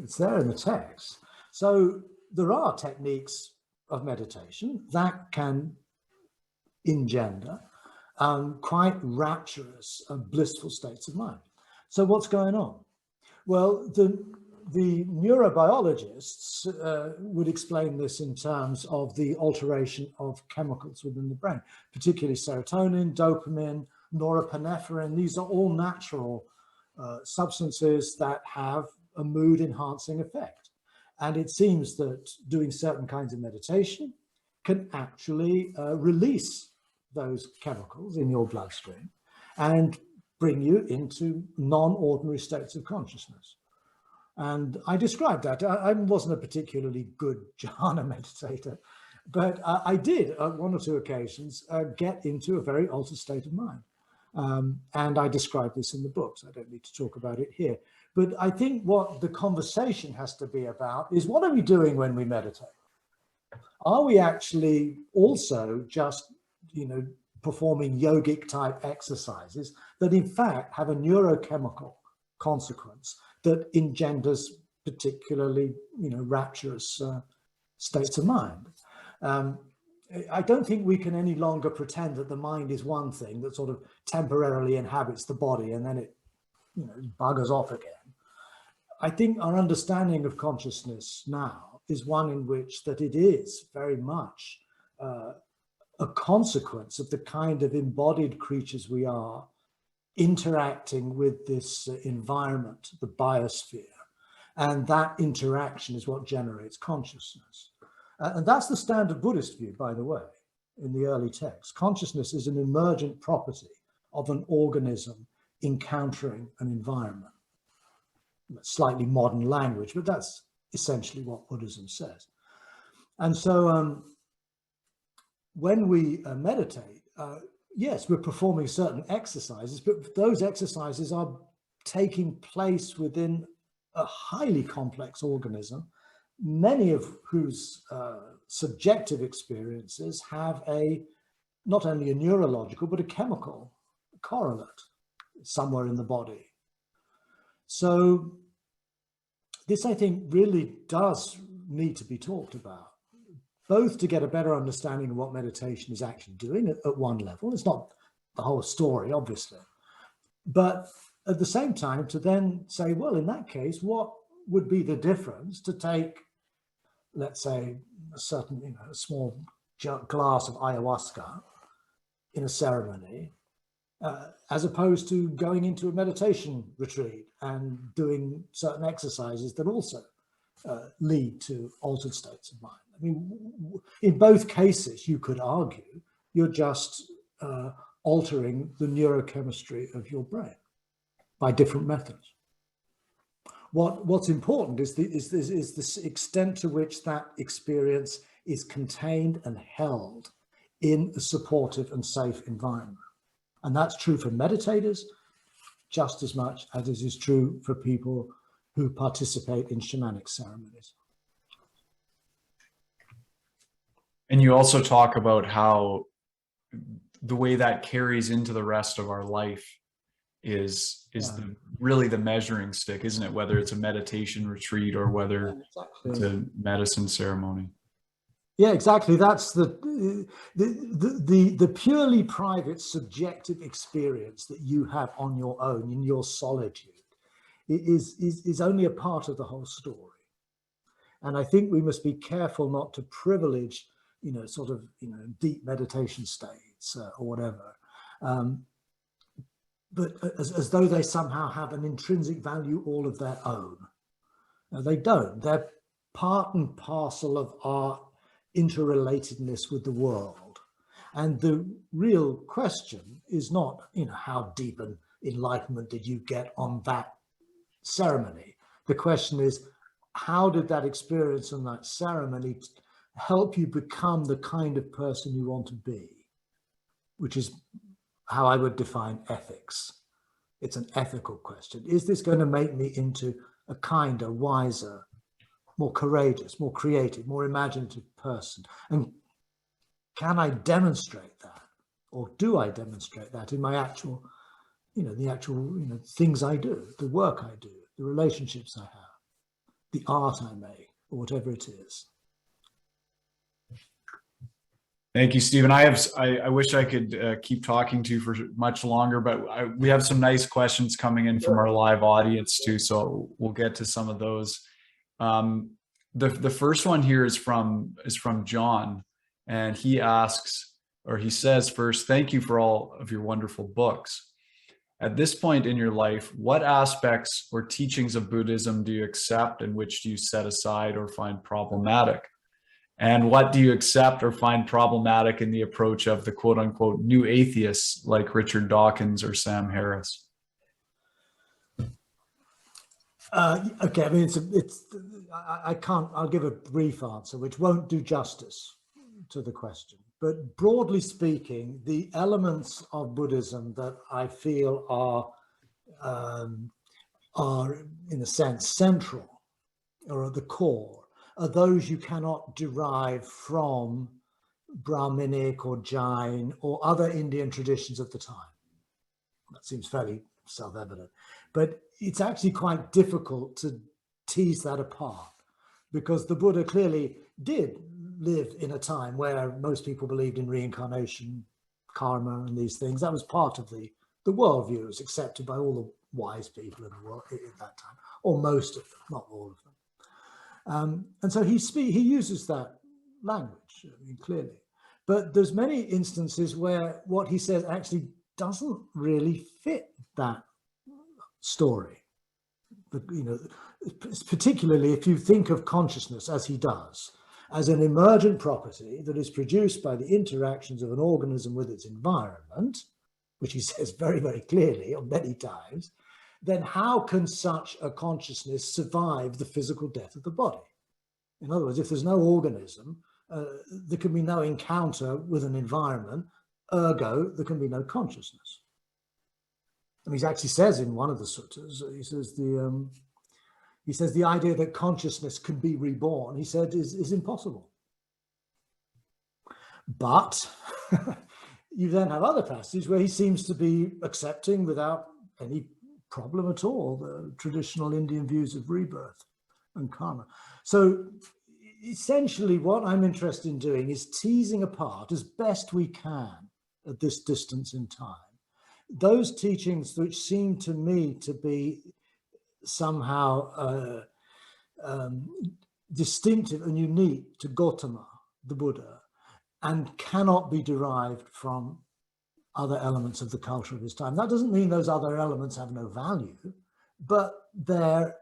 It's there in the text. So there are techniques of meditation that can engender quite rapturous and blissful states of mind. So what's going on? Well, the neurobiologists would explain this in terms of the alteration of chemicals within the brain, particularly serotonin, dopamine, norepinephrine. These are all natural substances that have a mood enhancing effect. And it seems that doing certain kinds of meditation can actually release those chemicals in your bloodstream and bring you into non-ordinary states of consciousness. And I described that. I wasn't a particularly good jhana meditator, but I did, on one or two occasions, get into a very altered state of mind. And I describe this in the books. I don't need to talk about it here. But I think what the conversation has to be about is, what are we doing when we meditate? Are we actually also just, performing yogic type exercises that in fact have a neurochemical consequence that engenders particularly, rapturous states of mind? I don't think we can any longer pretend that the mind is one thing that sort of temporarily inhabits the body and then it, buggers off again. I think our understanding of consciousness now is one in which that it is very much a consequence of the kind of embodied creatures we are interacting with this environment, the biosphere. And that interaction is what generates consciousness. And that's the standard Buddhist view, by the way, in the early texts. Consciousness is an emergent property of an organism encountering an environment. Slightly modern language, but that's essentially what Buddhism says. And so when we meditate, yes, we're performing certain exercises, but those exercises are taking place within a highly complex organism, many of whose subjective experiences have not only a neurological, but a chemical correlate somewhere in the body. So this, I think, really does need to be talked about, both to get a better understanding of what meditation is actually doing at one level. It's not the whole story, obviously, but at the same time to then say, well, in that case, what would be the difference to take, let's say, a certain, a small glass of ayahuasca in a ceremony, as opposed to going into a meditation retreat and doing certain exercises that also lead to altered states of mind. I mean, in both cases, you could argue you're just altering the neurochemistry of your brain by different methods. What's important is the extent to which that experience is contained and held in a supportive and safe environment. And that's true for meditators just as much as it is true for people who participate in shamanic ceremonies. And you also talk about how the way that carries into the rest of our life is really the measuring stick, isn't it? Whether it's a meditation retreat or whether it's a medicine ceremony. Yeah, exactly. That's the purely private subjective experience that you have on your own in your solitude is only a part of the whole story. And I think we must be careful not to privilege, deep meditation states or whatever, but as though they somehow have an intrinsic value all of their own. No, they don't. They're part and parcel of our interrelatedness with the world. And the real question is not, how deep an enlightenment did you get on that ceremony, The question is, how did that experience and that ceremony help you become the kind of person you want to be? Which is how I would define ethics. It's an ethical question. Is this going to make me into a kinder, wiser, more courageous, more creative, more imaginative person? And can I demonstrate that? Or do I demonstrate that in my actual, the actual, things I do, the work I do, the relationships I have, the art I make, or whatever it is? Thank you, Stephen. I wish I could keep talking to you for much longer, but we have some nice questions coming in from our live audience too, so we'll get to some of those. The first one here is from John, and he asks, or he says first, thank you for all of your wonderful books. At this point in your life, what aspects or teachings of Buddhism do you accept and which do you set aside or find problematic? And what do you accept or find problematic in the approach of the quote unquote new atheists like Richard Dawkins or Sam Harris? Okay, I mean, I'll give a brief answer, which won't do justice to the question. But broadly speaking, the elements of Buddhism that I feel are in a sense central or at the core are those you cannot derive from Brahminic or Jain or other Indian traditions of the time. That seems fairly self-evident, but it's actually quite difficult to tease that apart, because the Buddha clearly did live in a time where most people believed in reincarnation, karma, and these things. That was part of the worldview. It was accepted by all the wise people in the world at that time, or most of them, not all of them. And so he uses that language, I mean, clearly. But there's many instances where what he says actually doesn't really fit that story. But, particularly if you think of consciousness as he does, as an emergent property that is produced by the interactions of an organism with its environment, which he says very, very clearly on many times, then how can such a consciousness survive the physical death of the body? In other words, if there's no organism, there can be no encounter with an environment, ergo, there can be no consciousness. And he actually says in one of the suttas, he says the idea that consciousness can be reborn, he said, is impossible. But you then have other passages where he seems to be accepting without any problem at all the traditional Indian views of rebirth and karma. So essentially what I'm interested in doing is teasing apart as best we can at this distance in time those teachings which seem to me to be somehow distinctive and unique to Gautama, the Buddha, and cannot be derived from other elements of the culture of his time. That doesn't mean those other elements have no value, but they're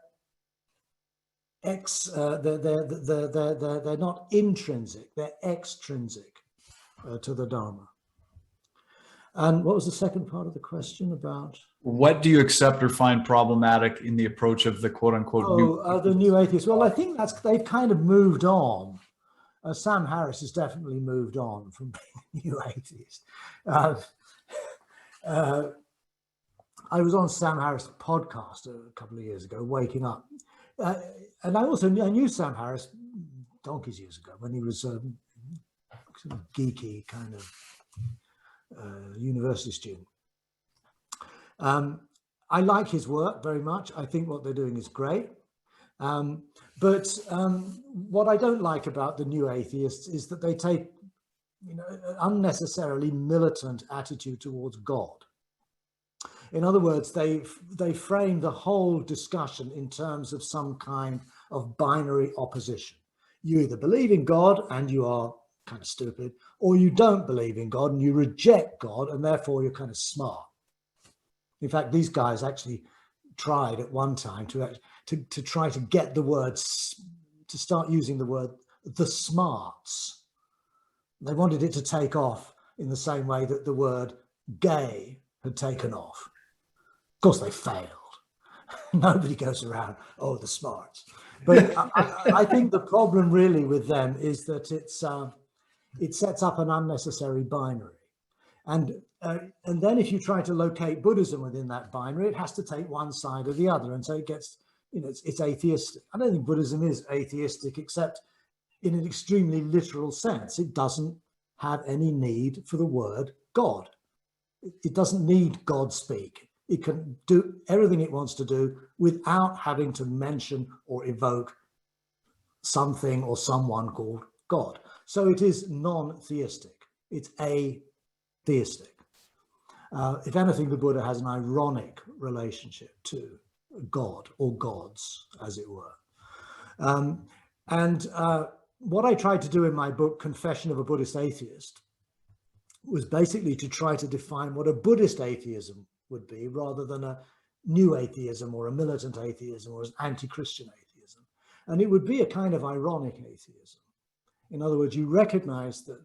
not intrinsic, they're extrinsic to the Dharma. And what was the second part of the question about? What do you accept or find problematic in the approach of the quote unquote the new atheists? Well, I think they've kind of moved on. Sam Harris has definitely moved on from being a new atheist. I was on Sam Harris' podcast a couple of years ago, Waking Up. And I knew Sam Harris donkeys years ago when he was sort of geeky kind of university student. I like his work very much. I think what they're doing is great. But what I don't like about the new atheists is that they take, an unnecessarily militant attitude towards God. In other words, they frame the whole discussion in terms of some kind of binary opposition. You either believe in God and you are kind of stupid, or you don't believe in God and you reject God and therefore you're kind of smart. In fact, these guys actually tried at one time to try to get the words, to start using the word the smarts. They wanted it to take off in the same way that the word gay had taken off. Of course, they failed. Nobody goes around, oh, the smarts. But I think the problem really with them is that it sets up an unnecessary binary. And then if you try to locate Buddhism within that binary, it has to take one side or the other. And so it gets, it's atheistic. I don't think Buddhism is atheistic, except in an extremely literal sense. It doesn't have any need for the word God. It doesn't need God speak. It can do everything it wants to do without having to mention or evoke something or someone called God. So it is non-theistic. It's atheistic. If anything, the Buddha has an ironic relationship to God or gods, as it were. What I tried to do in my book, Confession of a Buddhist Atheist, was basically to try to define what a Buddhist atheism would be, rather than a new atheism or a militant atheism or an anti-Christian atheism. And it would be a kind of ironic atheism. In other words, you recognize that,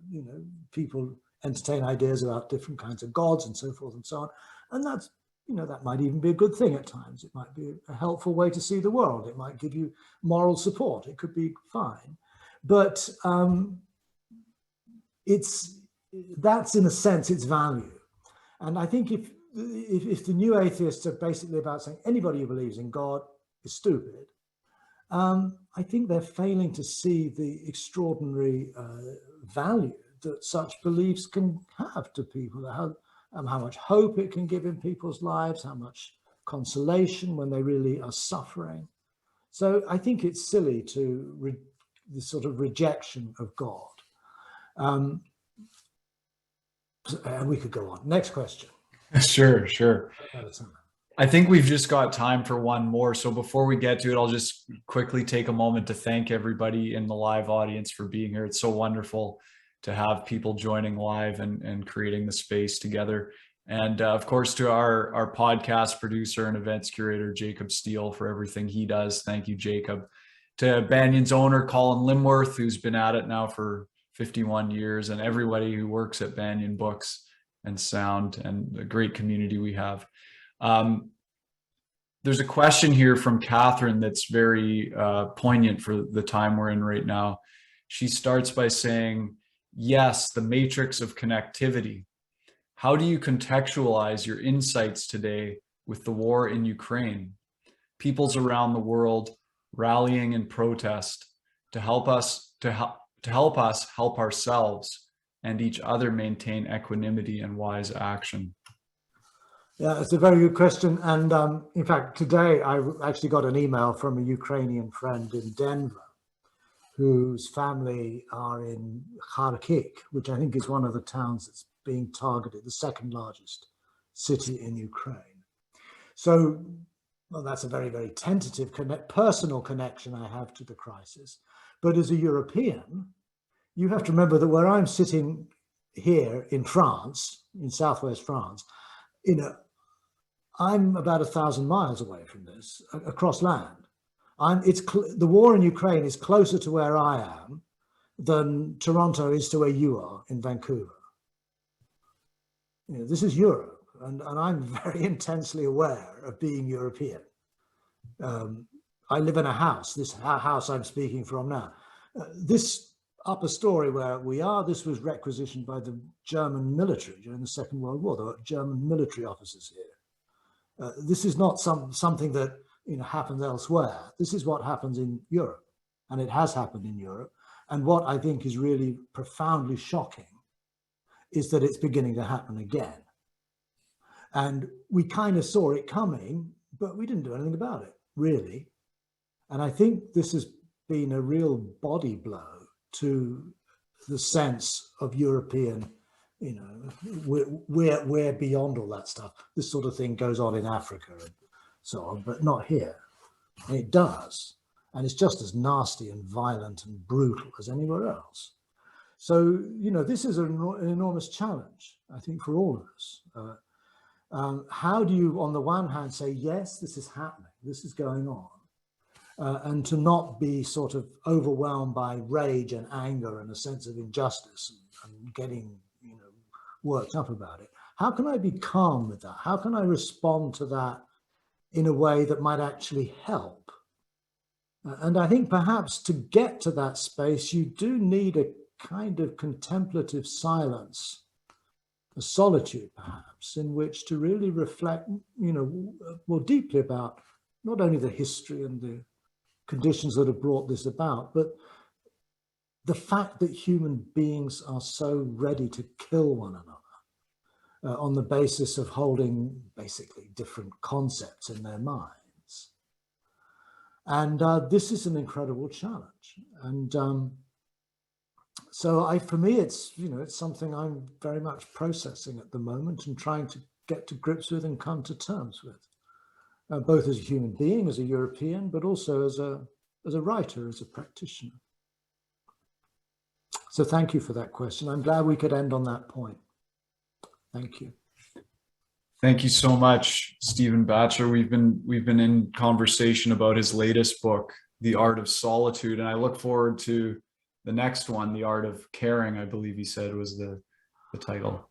people entertain ideas about different kinds of gods and so forth and so on. And that's, that might even be a good thing at times. It might be a helpful way to see the world. It might give you moral support. It could be fine. But that's in a sense its value. And I think if the new atheists are basically about saying anybody who believes in God is stupid, I think they're failing to see the extraordinary value that such beliefs can have to people, how much hope it can give in people's lives, how much consolation when they really are suffering. So I think it's silly to the sort of rejection of God. And we could go on. Next question. Sure. I think we've just got time for one more. So before we get to it, I'll just quickly take a moment to thank everybody in the live audience for being here. It's so wonderful to have people joining live and creating the space together. And of course, to our podcast producer and events curator, Jacob Steele, for everything he does. Thank you, Jacob. To Banyan's owner, Colin Limworth, who's been at it now for 51 years, and everybody who works at Banyan Books and Sound, and the great community we have. There's a question here from Catherine that's very poignant for the time we're in right now. She starts by saying, yes, the matrix of connectivity. How do you contextualize your insights today with the war in Ukraine? Peoples around the world rallying in protest to help us help ourselves and each other maintain equanimity and wise action. Yeah, it's a very good question. And in fact, today I actually got an email from a Ukrainian friend in Denver whose family are in Kharkiv, which I think is one of the towns that's being targeted, the second largest city in Ukraine. So, well, that's a very, very tentative personal connection I have to the crisis. But as a European, you have to remember that where I'm sitting here in France, in southwest France, I'm about 1,000 miles away from this, across land. The war in Ukraine is closer to where I am than Toronto is to where you are in Vancouver. This is Europe, and I'm very intensely aware of being European. I live in a house, this house I'm speaking from now. This upper story where we are, this was requisitioned by the German military during the Second World War. There were German military officers here. This is not something that happens elsewhere. This is what happens in Europe, and it has happened in Europe. And what I think is really profoundly shocking is that it's beginning to happen again. And we kind of saw it coming, but we didn't do anything about it, really. And I think this has been a real body blow to the sense of European, we're beyond all that stuff. This sort of thing goes on in Africa and so on, but not here. And it does. And it's just as nasty and violent and brutal as anywhere else. So, this is an enormous challenge, I think, for all of us. How do you, on the one hand, say, yes, this is happening, this is going on, and to not be sort of overwhelmed by rage and anger and a sense of injustice and getting, worked up about it? How can I be calm with that? How can I respond to that in a way that might actually help. And I think perhaps to get to that space, you do need a kind of contemplative silence, a solitude perhaps, in which to really reflect, more deeply about not only the history and the conditions that have brought this about, but the fact that human beings are so ready to kill one another on the basis of holding basically different concepts in their minds. And this is an incredible challenge. And so for me, it's something I'm very much processing at the moment and trying to get to grips with and come to terms with, both as a human being, as a European, but also as a writer, as a practitioner. So thank you for that question. I'm glad we could end on that point. Thank you. Thank you so much, Stephen Batchelor. We've been in conversation about his latest book, The Art of Solitude, and I look forward to the next one, The Art of Caring, I believe he said was the title.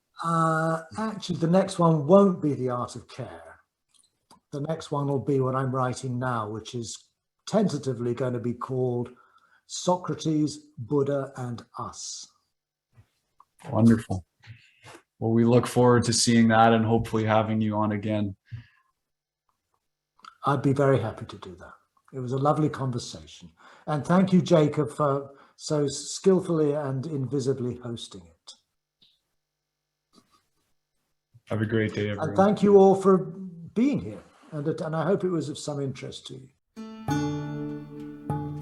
Actually, the next one won't be The Art of Care. The next one will be what I'm writing now, which is tentatively going to be called Socrates, Buddha, and Us. Wonderful. Well, we look forward to seeing that and hopefully having you on again. I'd be very happy to do that. It was a lovely conversation. And thank you, Jacob, for so skillfully and invisibly hosting it. Have a great day, everyone. And thank you all for being here. And I hope it was of some interest to you.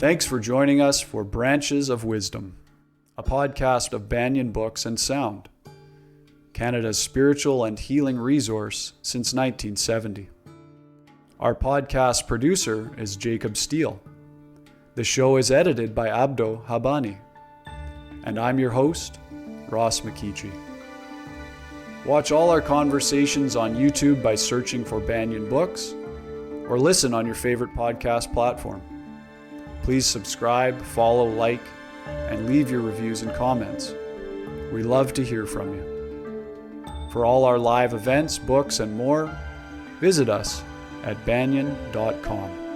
Thanks for joining us for Branches of Wisdom, a podcast of Banyan Books and Sound, Canada's spiritual and healing resource since 1970. Our podcast producer is Jacob Steele. The show is edited by Abdo Habani. And I'm your host, Ross McKeachie. Watch all our conversations on YouTube by searching for Banyan Books, or listen on your favorite podcast platform. Please subscribe, follow, like, and leave your reviews and comments. We love to hear from you. For all our live events, books, and more, visit us at banyan.com.